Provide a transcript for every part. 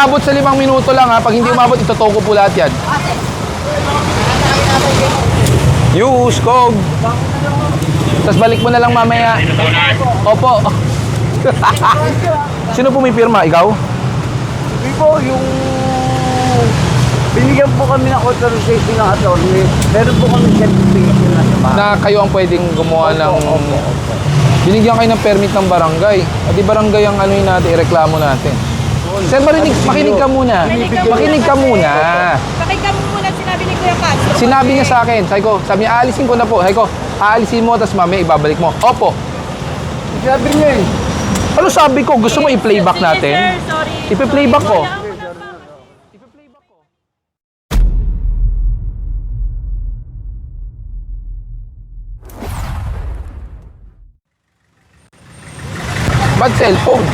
umabot sa 5 minuto lang ha. Pag hindi umabot, itotoko po lahat yan. Use, Kog. Tapos balik mo na lang mamaya. Opo. Sino po may pirma? Ikaw? Hindi po, yung binigyan po kami ng authorization ng attorney. Meron po kami certification na sa bahay. Na kayo ang pwedeng gumawa ng... Opo. Binigyan kayo ng permit ng barangay. At di barangay ang ano yun natin, ireklamo natin. Sir, makinig ka muna. Makinig ka muna. Pakinggan mo muna sinabi ni Kuya Castro. Sinabi niya sa akin, sabi niya, aalisin ko na po. Sabi ko, aalisin mo, tapos mamaya ibabalik mo. Opo. Sabi niya eh. Ano sabi ko? Gusto mo i-playback natin? Sir, sorry. Ipi-playback ko. Bad cellphone.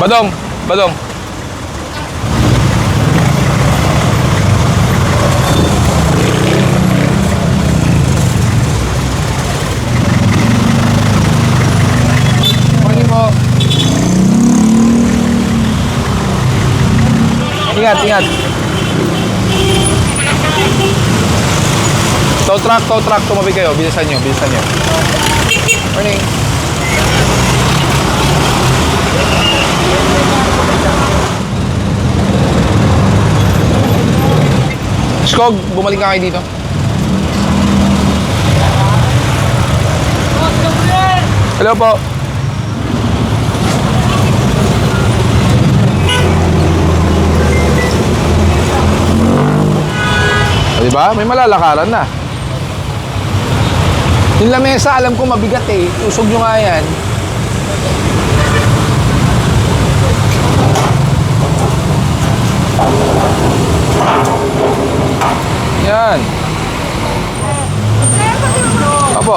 Badong, Badong. Morning po. Ingat, ingat. Tow truck, tumabi kayo. Bilisan nyo, bilisan nyo. Morning. Skog, bumalik ka kayo dito. Hello po. Diba? May malalakaran na. Yung lamesa, alam ko mabigat eh. Usog nyo nga yan. Yan. Apo.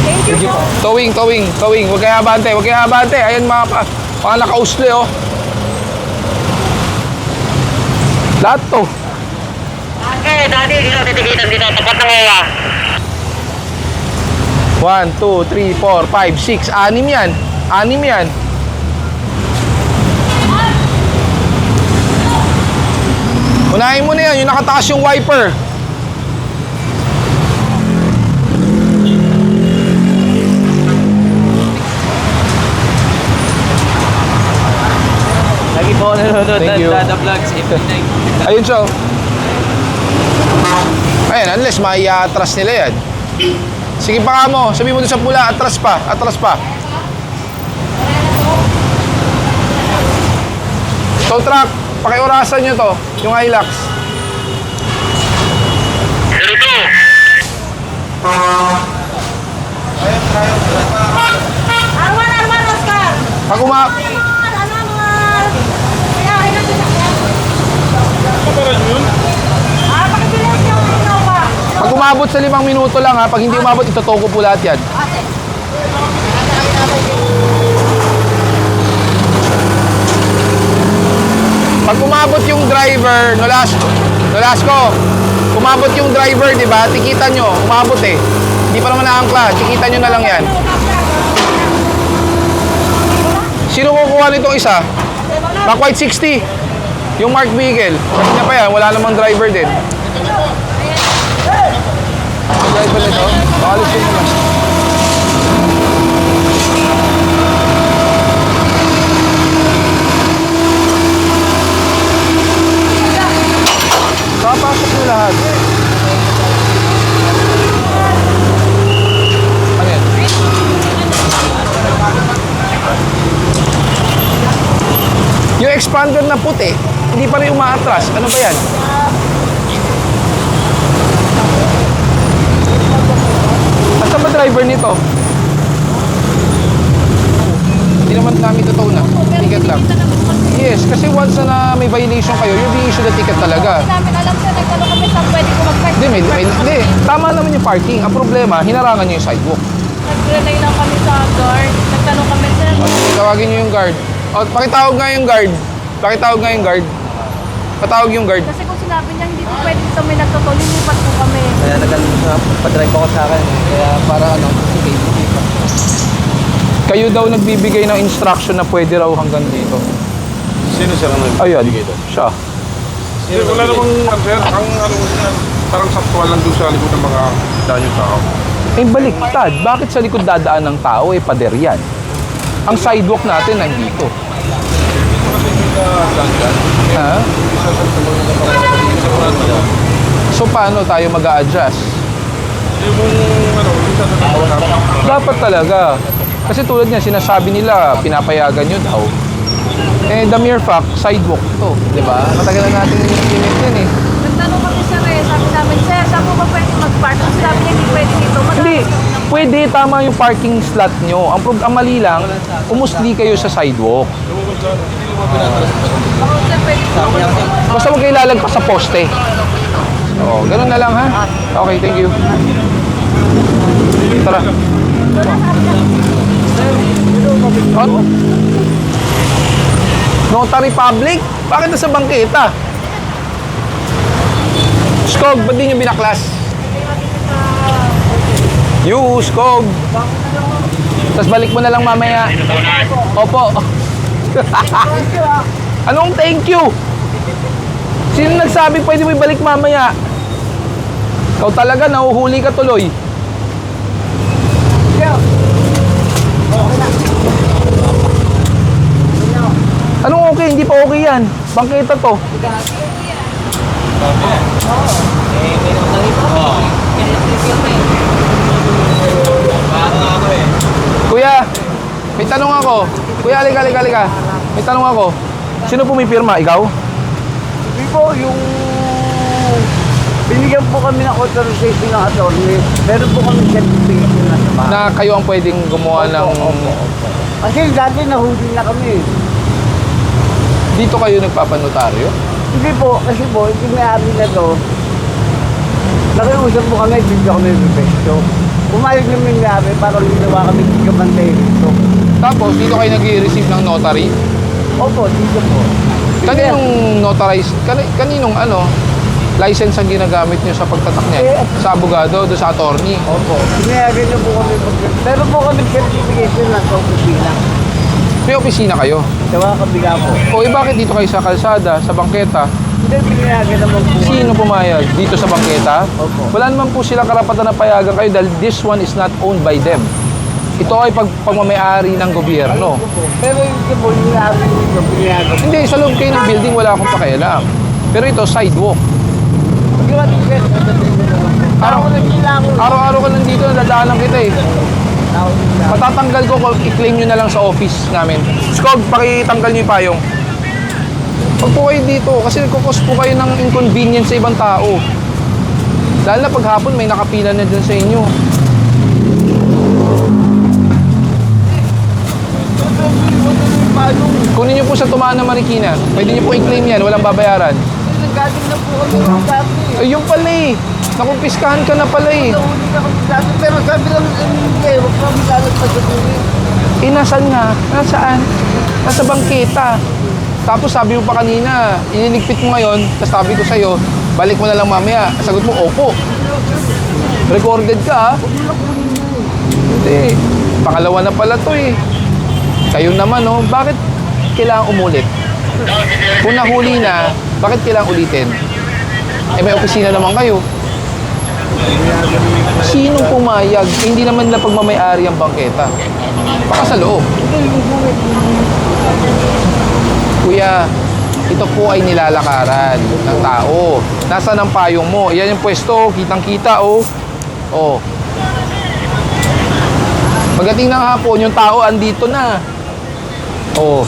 Thank you po. Towing. Huwag kayo habante. Ayan mga nakausli oh. Lahat to. Okay, dati dito titigitan dito. Tapat ng ngawa. 1, 2, 3, 4, 5, 6. 6 yan. 6 yan. Unahin mo na yan. Yung nakataas yung wiper. Lagi po ako nanonood Thank you. ng Dada Vlogs. Ayun siya. Ayan, unless mai-atras nila yan. Sige pa ka mo. Sabi mo doon sa pula. Atras pa. Tow truck. Pakiurasan nyo to. Yung Hilux. Dito. Arman, Oscar. Pag umabot sa 5 minuto lang ha. Pag hindi umabot, itotoko po lahat yan. Pag umabot yung driver, Nolasco, umabot yung driver, di ba? Tikitan nyo, umabot eh. Hindi pa naman naangkla, tikitan nyo na lang yan. Sino kukuha nitong isa? Back white 60. Yung Mark Beagle. Kanina pa yan, wala namang driver din. Driver nito, pakalisin mo lang. Papasok mo lahat. Ano yan? Yung expander na puti, hindi pa rin umaatras. Ano ba yan? Asa ba driver nito? Hindi naman namin totoo na. Ticket lang. Yes, kasi once na may violation kayo, you'll be issued a ticket talaga. Hindi namin alam sir, nagtanong kami saan pwede ko mag-park. Hindi. Tama naman yung parking. Ang problema, hinarangan nyo yung sidewalk. Nag-relay lang kami sa guard. Nagtanong kami sir. Tawagin nyo yung guard. O, pakitawag nga yung guard. Patawag yung guard. Kasi kung sinabi niya, hindi po pwede dito may nagtotoo, lilipat po kami. Kaya padrive ako sa akin. Kaya para ano, sige. Kayo daw nagbibigay ng instruction na pwede raw hanggang dito. Sino sir ang Ayan, nagbibigay doon? siya. Wala namang, sir, ang ano yan, parang saktual lang doon sa likod ng mga daan yung tao. Eh, baliktad. Bakit sa likod dadaan ng tao, eh, pader yan? Ang sidewalk natin nandito. Ha? So, paano tayo mag-a-adjust? Yung ano, isa sa tao. Dapat talaga. Kasi tulad niya, sinasabi nila, pinapayagan nyo daw. Eh, the mere fact, sidewalk to. Di ba? Matagal na natin implement yan eh. Nagtanong kami sir eh, sabi namin, sir, saan po ba pwede mag-park? Kasi sabi niya, hindi pwede dito. Hindi, pwede, tama yung parking slot nyo. Ang mali lang, umusli kayo sa sidewalk. Ako sir, pwede po. Basta huwag kayo lalagpas sa poste. Oo, ganun na lang ha. Okay, thank you. Tara. Ano? Notary Public? Bakit nasa bangketa? Skog, ba't di nyo binaklas? You, Skog. Tapos balik mo na lang mamaya. Opo. Anong thank you? Sino nagsabi pwede mo ibalik mamaya? Ikaw talaga, nahuhuli ka tuloy. Anong okay? Hindi pa okay yan. Bangketa to. Kuya, may tanong ako. Kuya, halika. May tanong ako. Sino po may pirma? Ikaw? Hindi po, yung binigyan po kami ng authorization ng attorney. Meron po kami certification na sa bahay. Na kayo ang pwedeng gumawa ng... Kasi dati nahuli na kami. Dito kayo nagpapanotaryo? Hindi po, kasi po, yung may-ari na to, nakiusap po kami, bigyan kami ng pesto. Pumayag namin may-ari para ginawa kami gigabantay rito. Tapos, dito kayo nag-receive ng notary? Opo, dito po. Kaninong notarized? Kaninong ano? License ang ginagamit nyo sa pagtatak niya? Sa abogado, doon sa attorney? Opo, pinayagan niyo po kami. Pero po kami certification na sa opisina. May opisina kayo? Sa mga kabila po. O bakit dito kayo sa kalsada, sa bangketa? Hindi, pinayagan naman po. Sino pumayag? Dito sa bangketa? Opo. Wala naman po silang karapatan na payagan kayo dahil this one is not owned by them. Ito ay pagmamayari ng gobyerno. Pero yung po, yung may-ari nito, pinayagan po. Hindi, sa loob kayo ng building wala akong pakialam. Pero ito, sidewalk. Pagkiwa po, sir. Araw-araw ka nandito, nadadaanan kita eh. Matatanggal ko, i-claim nyo na lang sa office namin. Skog, pakitanggal nyo yung payong. Pag po kayo dito, kasi nagkukos po kayo ng inconvenience sa ibang tao. Lalo na paghapon, may nakapila na dyan sa inyo. Kunin nyo po sa Tumana Marikina. Pwede nyo po i-claim yan, walang babayaran. Nagagaling na po kami ng dati. Ay, yung pala eh. Nakumpiskahan ka na pala eh. Nahuli na kami dati. Pero sabi lang, hindi, huwag kami lalagpas sa tubig. Eh, nasan nga? Nasaan? Nasa bangketa. Tapos sabi mo pa kanina, iniligpit mo ngayon, tapos sabi ko sa'yo, balik mo na lang mamaya. Sagot mo, opo. Recorded ka, ha? Hindi. Pangalawa na pala to eh. Kayo naman, oh, bakit kailangan umulit? Kung nahuli na, bakit kailangan ulitin? Eh, may opisina naman kayo. Sinong pumayag? Eh, hindi naman nila pagmamayari ang bangketa. Baka sa loob. Kuya, ito po ay nilalakaran ng tao. Nasaan ang payong mo? Yan yung pwesto, kitang-kita, oh. Oh. Pagdating ng hapon, yung tao andito na. Oh.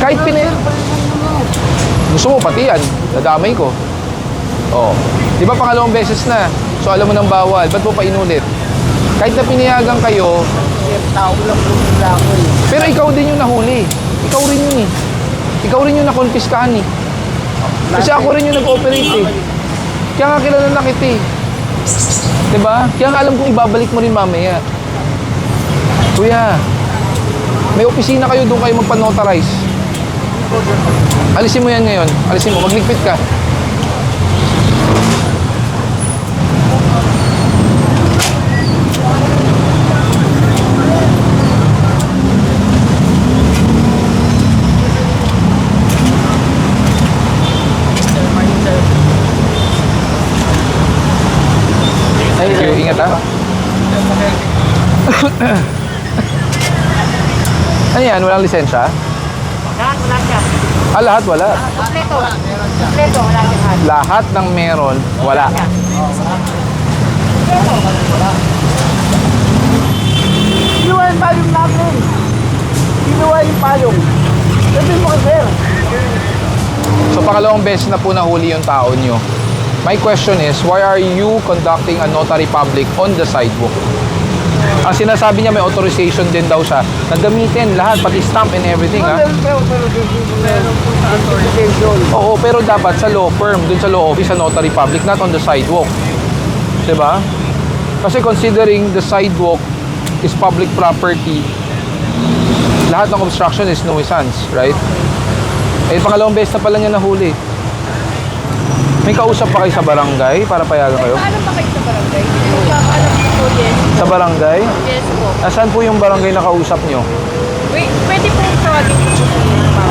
Kahit gusto mo pati yan, dadamay ko. Oh. Di ba pangalawang beses na? So alam mo nang bawal, ba't mo pa inulit? Kahit na pinayagan kayo, Tao lang po nila ako eh. pero ikaw din yung nahuli. Ikaw rin yun eh. Ikaw rin yung nakonfiskahan eh. Kasi ako rin yung nag-operate eh. Kaya nga kilala na kita eh. Diba? Kaya nga alam kong ibabalik mo rin mamaya. Kuya, may opisina kayo, doon kayo magpa-notarize. Alisin mo yan ngayon. Alisin mo. Magligpit ka. Thank you. Ingat ha. Ano yan? Walang lisensya? Lahat, wala siya. Lahat wala. Kompleto. Kompleto, wala siya lahat. Lahat ng meron, wala. Kinuha yung payong namin. Kinuha yung payong. Sabi mo, sir. So pangalawang beses na po nahuli yung tao nyo. My question is, why are you conducting a notary public on the sidewalk? Ang sinasabi niya may authorization din daw siya na gamitin lahat, pati stamp and everything ha. Meron po sa authorization. Oo, pero dapat sa law firm, dun sa law office, sa notary public, not on the sidewalk. Diba? Kasi considering the sidewalk is public property, lahat ng obstruction is nuisance, right? Eh, pangalawang beses na pala niya nahuli. May kausap pa kayo sa barangay para payagan kayo? Alam ba kayo sa barangay? Magkakaalam na po, yes. Sa barangay? Yes po. Nasaan po yung barangay na kausap nyo? Wait, pwede po tawagin po po si Mama.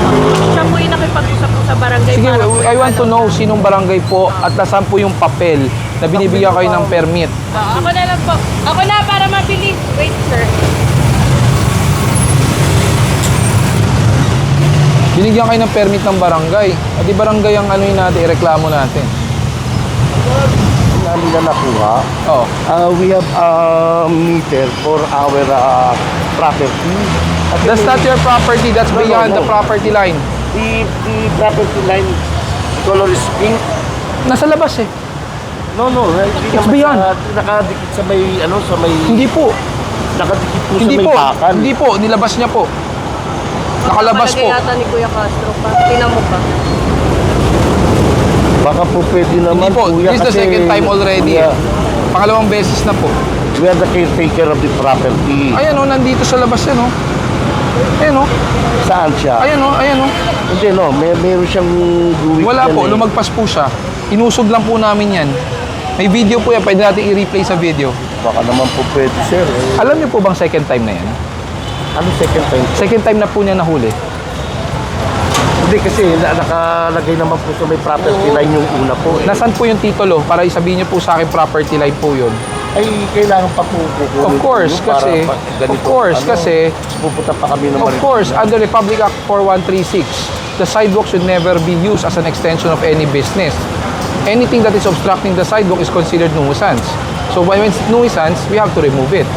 Siya po yung nakipag-usap po sa barangay. Sige, para po I want to know sinong barangay po at nasaan po yung papel na binibigyan kayo ng permit. Ako na lang po. Ako na para mabilis. Wait, sir. Binigyan kayo ng permit ng barangay. At di barangay ang ano yun natin, ireklamo natin. Namin na nakuha. Oh. We have a meter for our property. That's not your property, that's No, no, beyond the no. property line. The property line color is pink. Nasa labas eh. No, hindi It's naman beyond. nakadikit sa may, sa may, Hindi po. nakadikit po Hindi sa may po. bakan. Hindi po, nilabas niya po. Nakalabas po. Palagay yata ni Kuya Castro pa. Tinan mo pa. Baka po pwede naman, Hindi po, kuya, this is the kasi second time already. kuya, Pangalawang beses na po. we are the caretaker of the property. Ayan o, nandito sa labas yan o. Ayan o, Saan siya? ayan o, ayan o. Hindi, no, meron siyang guwit. Wala yan po, eh. lumagpas po siya. Inusog lang po namin yan. May video po yan, pwede natin i-replay sa video. Baka naman po pwede, sir. Eh. Alam niyo po bang second time na yan? Ano second time? Second time na po niya nahuli. Hindi kasi nakalagay naman po sa may property line yung una po. Eh. Nasaan po yung titulo? Para isabihin niyo po sa akin property line po yun. Ay, kailangan pa po kukunin Of course, po yun para kasi, pa- ganito, of course, kasi, pupunta pa kami ng of course, under Republic Act 4136, the sidewalk should never be used as an extension of any business. Anything that is obstructing the sidewalk is considered nuisance. So when it's nuisance, we have to remove it.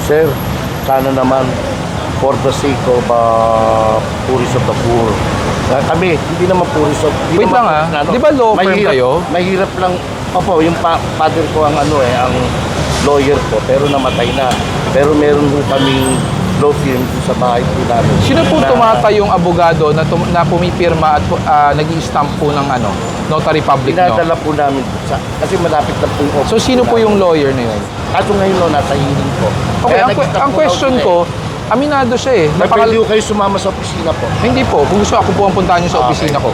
Sir, sana naman for the sake of puris of the poor. Kami, hindi naman puris of... hindi Wait naman lang, puris na, di ba law firm kayo? Mahirap lang. Opo, yung father ko ang ang lawyer ko, pero namatay na. Pero meron po kaming law firm sa bahay po namin. Sino po Na- tumatayong abogado na pumipirma at nag-i-stamp po ng notary public nyo? Pinadala po namin sa, kasi malapit na po yung office So sino po namin. yung lawyer na yun? Kaso ngayon no, nasa hearing po. Okay, Kaya ang, nag-stop ang po question daw ko, aminado siya eh. May pwede kayo sumama sa opisina po. Hindi po, kung gusto ako po ang puntahan niyo sa opisina ko.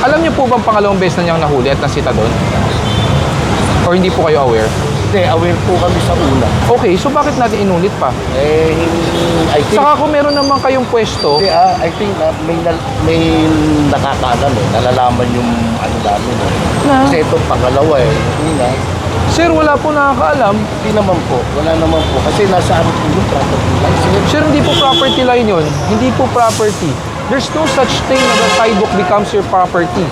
Alam niyo po bang pangalawang beses na niyang nahuli at nasita doon? Or hindi po kayo aware? Hindi, aware po kami sa una. Okay, so bakit natin inulit pa? I think, Saka kung meron naman kayong pwesto, hindi, I think may nakakaalam nalalaman yung namin. na, Kasi ito pangalawa una, sir, wala po nakakaalam. hindi naman po, wala naman po. Kasi nasa ano po yung property license. Sir, hindi po property line yun. Hindi po property. There's no such thing na the sidewalk becomes your property.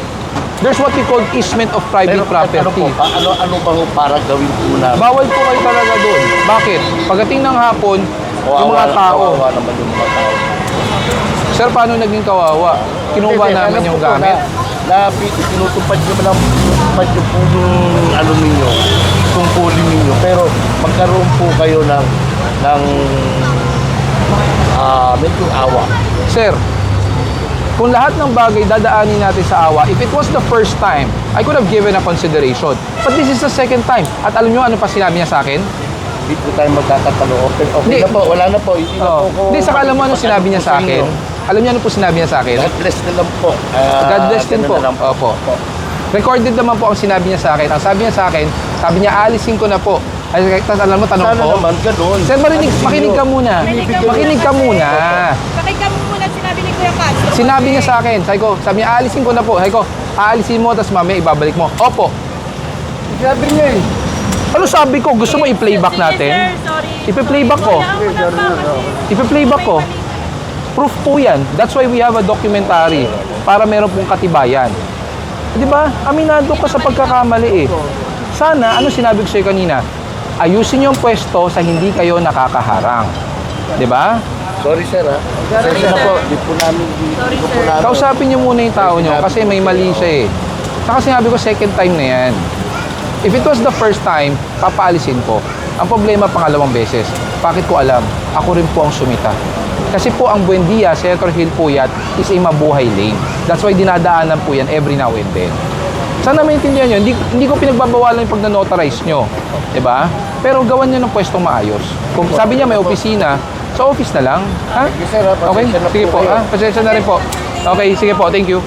There's what we call easement of private Ano property. po, ano ba ho para gawin po namin? Bawal po kayo talaga doon. Bakit? Pagdating ng hapon, yung mga tao, Kawawa naman yung mga tao. sir, paano naging kawawa? Kinuha Hindi, namin alam yung ko po gamit. Na tinutupad nyo lang, tinutupad nyo po yung ano ninyo, tungkulin ninyo. Pero magkaroon po kayo ng medyo awa. Sir, kung lahat ng bagay dadaanin natin sa awa, if it was the first time, I could have given a consideration. But this is the second time. At alam nyo ano pa sinabi niya sa akin? Hindi po tayo magkakatalo. Okay Hindi. na po, wala na po. Hindi na Oh. po ako... Hindi, saka alam mo ano sinabi niya sa akin? Alam niyo ano po sinabi niya sa akin? God bless na lang po. God bless din ganun po. na lang Opo. Recorded naman po ang sinabi niya sa akin. Ang sabi niya sa akin, sabi niya, alisin ko na po. Ay, tapos alam mo, tanong Sana ko. naman, ganun. Sir, makinig ka muna. Makinig ka muna. Pakinggan mo muna sinabi ni Kuya Castro. Sinabi niya sa akin, sabi niya, aalisin ko na po. Sabi ko, aalisin mo, tapos mamaya ibabalik mo. Opo. Sabi niya eh. Ano sabi ko? Gusto mo i-playback natin? Sir, sorry. Ipi-playback ko. Wala ako na pa kasi. Ipi-playback ko. Proof po yan. That's why we have a documentary. Para meron pong katibayan. Di ba? Aminado ka sa pagkakamali eh. Sana, ano sinabi ko sa'yo kanina? Ayusin yung pwesto sa hindi kayo nakakaharang. Di ba? Sorry, sir, ha? Sorry na po. Di po namin, di po namin. Kausapin niyo muna yung tao niyo kasi may mali siya eh. Saka sinabi ko second time na yan. If it was the first time, papaalisin ko. Ang problema pangalawang beses. Bakit ko alam? Ako rin po ang sumita. Kasi po ang Buendia, Senator Hill Puyat is a mabuhay lane. That's why dinadaanan po yan every now and then. Sana maintindihan nyo, hindi ko pinagbabawalan yung pag-notarize nyo. Diba? Pero gawan nyo ng pwestong maayos. Kung sabi niya may opisina, sa office na lang. Ha? Sige, sir, ha? Okay, Pasensya na sige po. kayo. Pasensya na rin po. Okay, sige po. Thank you.